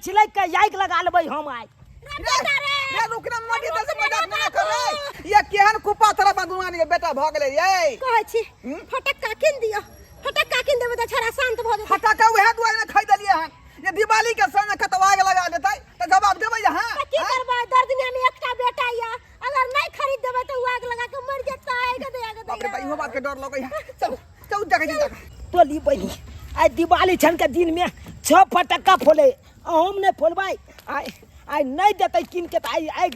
छिलै के आगि लगा लेबै हम आइ रे रुकना मटी त से मजाक न करे ये केहन कुपा तरह बदुआन के बेटा भ गेलै ये कहै छी फटक्का किन दियो फटक्का किन देबै त छोरा शांत भ जेतै फटक्का उहे दुआरे न खै देलिए हन ये दिवाली के समय कतवा आग लगा देतै त जवाब देबै यहां की करबै दर दुनिया में एकटा बेटा या अगर नहीं खरीद देबै त आग लगा के मर जेतै बाप रे भाई इहो बात के डर लगै है चल चल जगह जी जगह टोली बनी आइ दिवाली छन के दिन में 6 फटक्का फोले हम नहीं फोलबै आई नहीं देते किन के आई आग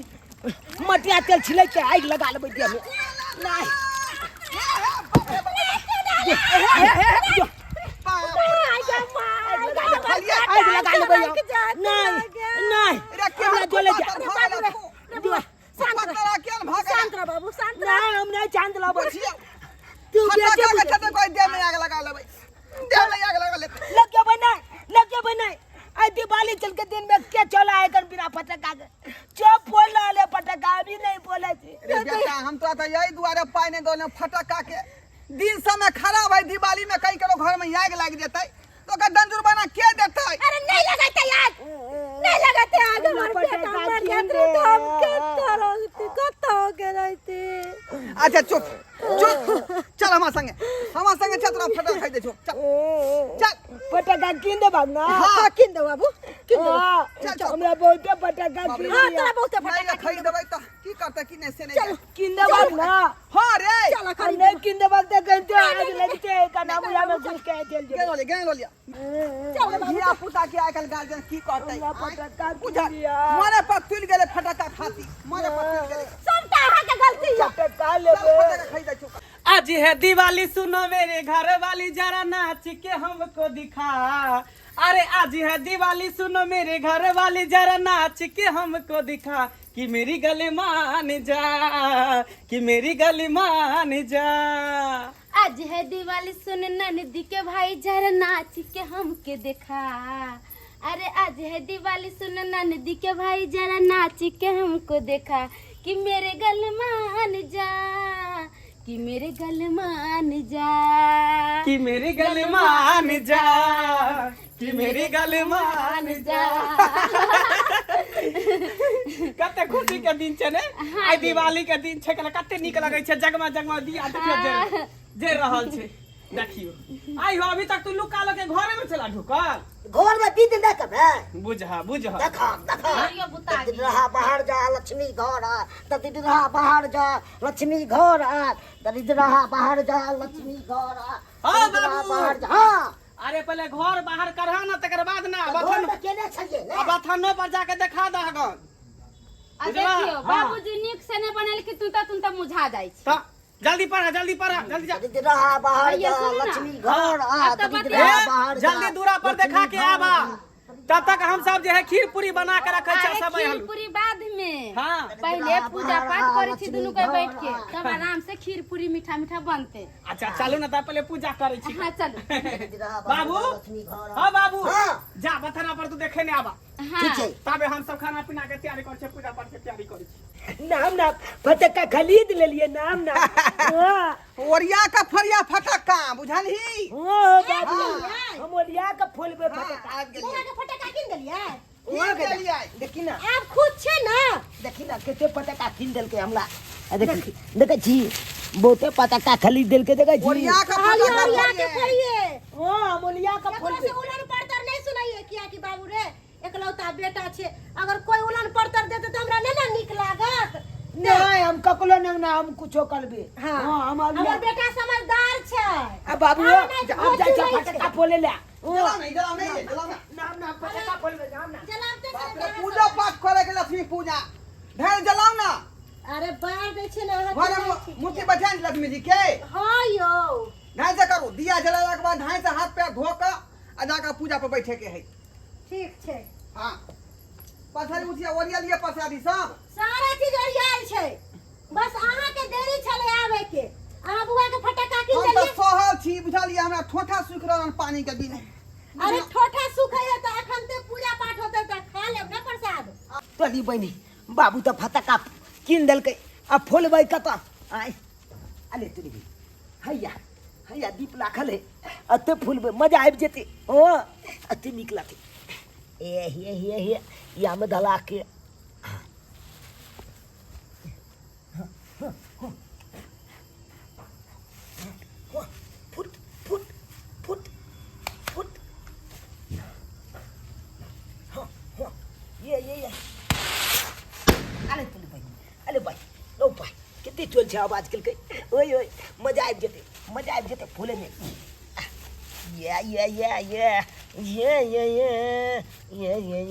मटिया तेल छिलै के आग लगा लेबै देह में नहीं आग लगा लेबै नहीं रे केहन जोले जा शांत रह बाबू शांत रह नहीं हम नहीं चांद लाबो तू बेटे के छते कोई दे में आग लगा लेबै दे में आग लगा ले लग के बनाए आई दिवाली चल के दिन में क्या चला है कर बिना फटक्का के चुप बोल ले फटक्का अभी नहीं बोले थी रे बेटा हम तो यही दुआरे पाई नहीं दोने फटक्का के दिन समय खराब है दिवाली में कई करो घर में आग लग जेतै तो का दंजूर बना के देतै अरे नहीं लगाते यार नहीं लगाते आग मर बेटा मर जाते तो हम कत्ता हो के रहते अच्छा चुप चल हमार संगे छतरा फटक्का खाई दे चल फटक्का किन दे बाबू ना हां किन दो बाबू किन दो चल हमरा बहुते फटक्का किन हां दिया तोरा बहुत नहीं फटक्का खाई देबै त की करते कि नहीं से नहीं किन दे बाबू ना हां रे चल हम नहीं किन दे बाबू कहते आग लगते का नाम या में घुस के चल जो गेलो लिया चल बाबू धिया पुता के आजकल गार्जियन की करते फटक्का बुझा किन दिया मारे पर तुल गेले फटक्का खाती मारे पर तुल गेले सबटा अहाँ के गलती है फटक्का चल लेबे फटक्का खाई दे चुप आज है दिवाली सुनो मेरे घर वाली जरा नाच के हमको दिखा अरे आज है दिवाली सुनो मेरे घर वाली जरा नाच के हमको दिखा कि मेरी गली मान जा कि मेरी गली मान जा आज है दिवाली सुन ननदी के भाई जरा नाच के हमके दिखा अरे आज है दिवाली सुन ननदी के भाई जरा नाच के हमको देखा कि मेरे गल मान जा कि मेरे गल मान जा कि मेरी गली मान जा कि मेरी गली मान जा कते खुशी के दिन छै ने आइ दिवाली के दिन छै कते नीक लगै छै जगमा दिया देखियो जे रहल छै देखियो आई हो अभी तक तू लुका लगे घरे में चला ढुकल घर में दीदी देख बे बुझा देखा हरियो बुता दीदी रहा बाहर जा लक्ष्मी घर आ दीदी रहा बाहर जा लक्ष्मी घर आ दीदी रहा बाहर जा लक्ष्मी घर आ हाँ, दीदी रहा बाबू। बाहर जा हां अरे पहले घर बाहर करहा ना तकर बाद ना घर में केने छलिए ने बथनो पर जाके देखा दहगन आ बुझला? देखियो हाँ। बाबूजी नीक से ने बनल कि तू त मुझा जाइ छी त जल्दी पढ़ा जल्दी जा दीदी रहा बाहर भैया जा सुनो ना। लक्ष्मी घर आ अब तो दीदी बतिया। रहा बाहर जा जल्दी दूरा पर देखा के आबा तब तक हम सब जे है खीर पूरी बना के रखे छै अरे सब खीर हल पूरी बाद में हां पहले पूजा पाठ करे छी दुनू के बैठ के तब आराम से खीर पूरी मीठा मीठा बनते अच्छा चलू ना त पहले पूजा करे छी हाँ चलो दीदी रहा बाहर बाबू जा लक्ष्मी घर आ हां बाबू हाँ। जा बथना पर तू देखे ने आबा हाँ ठीक है तबे हम सब खाना पीना के तैयारी कर छै पूजा पाठ के तैयारी करे छी नाम ना फटक्का खरीद ले लिए नाम ना हां ओरिया का फरिया फटक्का बुझलही बाबू हम ओरिया का फूलबे फटक्का आज तोरा के फटक्का किन देलिए ओए के लिए देखी ना आप खुद छे ना देखी ना केते फटक्का किन देल के हमला देखी देखै छी बहुते फटक्का खरीद देल के देखै छी ओरिया का फटक्का हरिया के फरिया फरिए हां मोलिया का एकरा फूलबे से उलन पड़तर नहीं सुनाइए किया कि बाबू रे एकलौता बेटा छे अगर कोई उलन पड़तर देते तो हमरा ना नीक लागत नहीं हम ककलो ना हम कुछो करबे हाँ। हम हमर बेटा समझदार छै अब बाबू हाँ, नहीं, अब जा नहीं, फटक्का फोले ले जलाओ नहीं नाम ना फटक्का फोलबे नाम ना जलावते बाप रे पूजा पाठ करे के लक्ष्मी पूजा ढेर जलाओ ना अरे बाहर दे छे ना घर मुट्ठी बैठा लक्ष्मी जी के हां यो ढाई से करू दिया जलाला के बाद ढाई से हाथ पैर धो के आ जाकर पूजा पर बैठे के है ठीक छै हां पथरी उठिया ओरिया लिए पसादी सब सारा चीज ओरियाल छै बस अहाँ के देरी छले आवे के अहाँ बुआ के फटक्का किन हम तो देलिए सहल छी बुझलिए हमरा ठोठा सुख रहन पानी के बिना अरे ठोठा सुखै है त एखन ते पूजा पाठ होते त खा लेब ना प्रसाद तोली बहिनी बाबू तो फटक्का किन देल के अब फोलबे कत आय अले तुली भी हैया दीप लाखल है अते फूलबे मजा आबि जेते ओ अते नीक लागे या में धला के फुट फुट फुट फुट ये अरे तुम भाई अरे भाई लो भाई कितनी चोल छे अब आजकल के ओए ओए मजा आ जते फूले में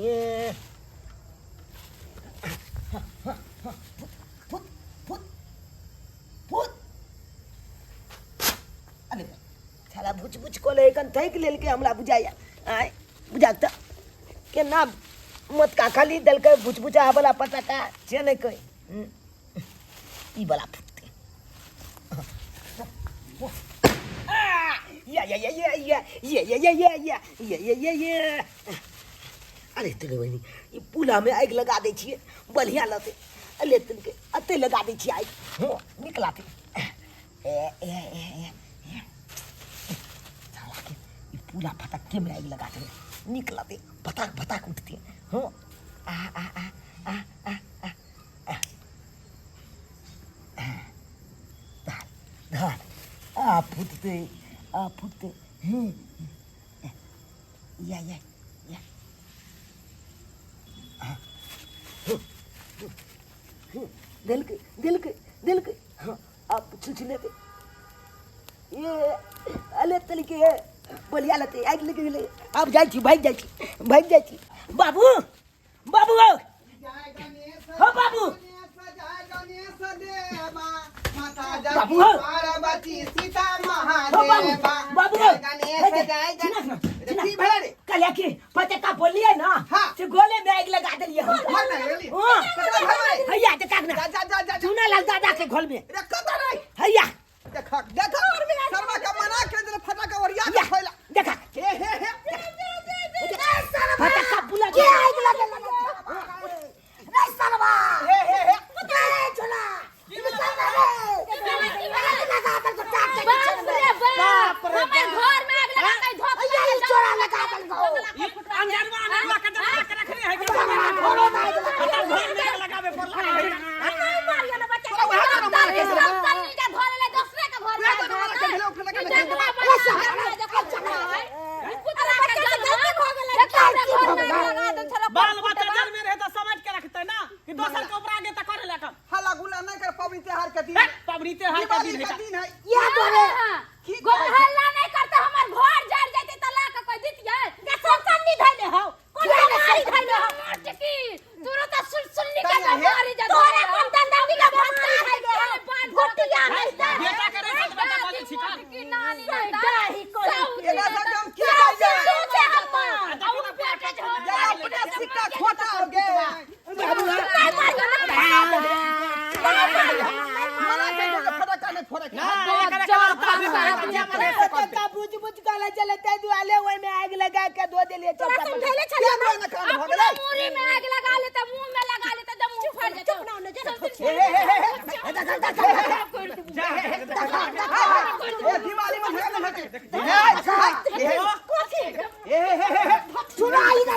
ये फुट फुट फुट अरे साला बुच को ले कन थैक लेल के हमला बुझाया आय बुझाता के ना मत का खाली दल के बुच वाला पता का छे नहीं कोई ई वाला फुटते ये अरे तेरे बहनी ये पुला में आग लगा दे छिए बढ़िया लते अले तन के अते लगा दे छिए आग हो निकलाते साला के ये पुला फटक के में आग लगा दे निकलाते फटाक उठते हो फुटते या दिल के हाँ आप छुछले पे ये अले तल के बढ़िया लते आग लगे ले आप जाई छी भाग जाई छी बाबू हो बाबू बाबू हो पार्वती सीता बाबू कल के पता का बोलिए ना से गोले में आग लगा दिए भैया जा चूना लाल दादा के घोल में भैया देखा शर्मा का मना कर दे फटाका और याद फैला देखा फटाका बुला के आग लगा नहीं सरवा चला बाल बच्चा जन्म में रहे तो समझ के रखते ना कि दोसर के ऊपर आगे तक करे लेकर हला गुला नहीं कर पबनी त्योहार के दिन पबनी त्योहार का दिन है ये बोले हल्ला नहीं करते हमर घर जल जाते त ला के कोई दितिए के सब नहीं धइले हो कोन मारी धइले हो टिकी तुरंत सुल निकल मारी जा तोरे कोन दंडावी का भात खाई गए गोटिया बेटा करे तो बच्चा बाजी छिका की नानी डाही को एना हम की जाई अपने सिक्का खोटा हो गए मना के फटाका नहीं फोड़े का बुझ काला चलते दुआले ओए में आग लगा के दो दिले चौका पर मुरी में आग लगा ले त मुंह में लगा ले त जब मुंह फट जाए दिवाली में चुराई ना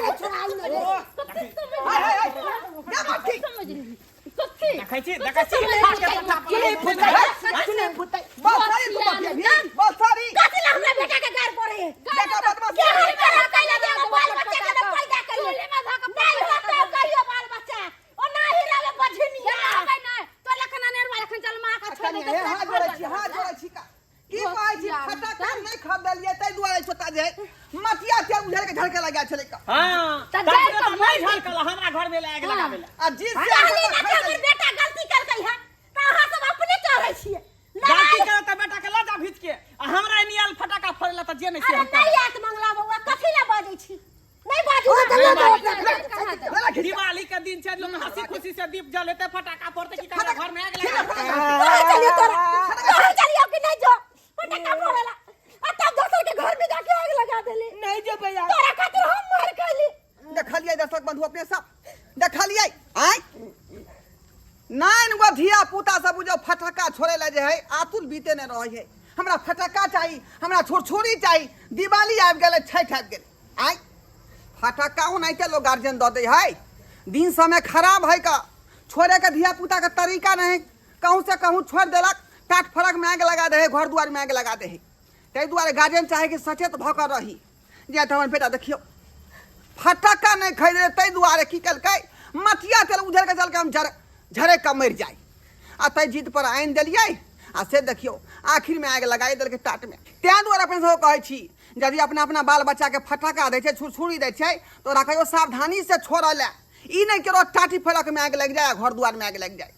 देखै छी के फुटाई बहुत सारी तो बात है बहुत सारी कथि ला हमरा बेटा के घर पड़े देखा बदमाश के हर तरह कैला दे बाल बच्चा के पैदा करियो ले में धक नहीं होते कहियो बाल बच्चा ओ नाही रहे बझनिया है ना तो लखना नेरवा लखन जलमा का छोड़ दे हां जोड़े छी का की कहै छी फटाका नहीं खरीदलिए तै दुआरे छोटा जे मटिया के उझल के झड़के लगा छले का हां त तब जाई तो नहीं झलकल हमरा घर में आग लगावेला आ जिस से खाली हमर बेटा गलती कर गई है त अहां सब अपने चढ़ै छिए गलती करे त बेटा के लजा भीच के आ हमरा नियाल फटाका फोड़ला त जे नहीं से अरे नहीं आत मंगला बउआ कथि ला बाजै छी नहीं बाजू दिवाली के दिन छै लोग हंसी खुशी से दीप जलेते फटाका फोड़ते कि कहाँ घर में आग लगा चलियो तोरा चलियो कि नहीं जो फटाका फोड़ेला आ तब दोसर के घर में जाके आग लगा देले नहीं जो भैया तोरा खातिर हम मार खैली देखलिए दर्शक बंधु अपने सब देखलिए आय नाइन गो धिया पुता सब बुझो फटाका छोड़े ला जे है आतुल बीते न रहे है हमरा फटाका चाहिए हमरा छोरछोरी चाहिए दिवाली आबि गेले छठ आबि गेले आय फटक्का ओनाहिते लोग गार्जियन दऽ दे है। दिन समय खराब है का छोड़े के धिया पुता के तरीका नहीं, कहूँ से कहूँ छोड़ देलक, टाट फरक में आग लगा दे है, घर दुआर में आग लगा दे है। ताहि दुआरे गार्जियन चाहे कि सचेत भऽ कऽ रही जे हमर बेटा देखियो फटक्का नहीं खरीद रहे, ताहि दुआरे की कलकै मटिया तेल उझल के चल के हम झरे का मर जाए। आ तै जिद पर आनि देलियै आ से देखियो आखिर में आग लगाई देलकै टाट में। तैं दुआरे अपन सबके कहै छी यदि अपना अपना बाल बच्चा के फटक्का दै छै, छुरछुरी दै छै तो ओकरा कहियो सावधानी से छोड़ऽ ले, ई नहीं कि टाटी फलक में आग लग जाए, घर दुआर में आग लग जाए।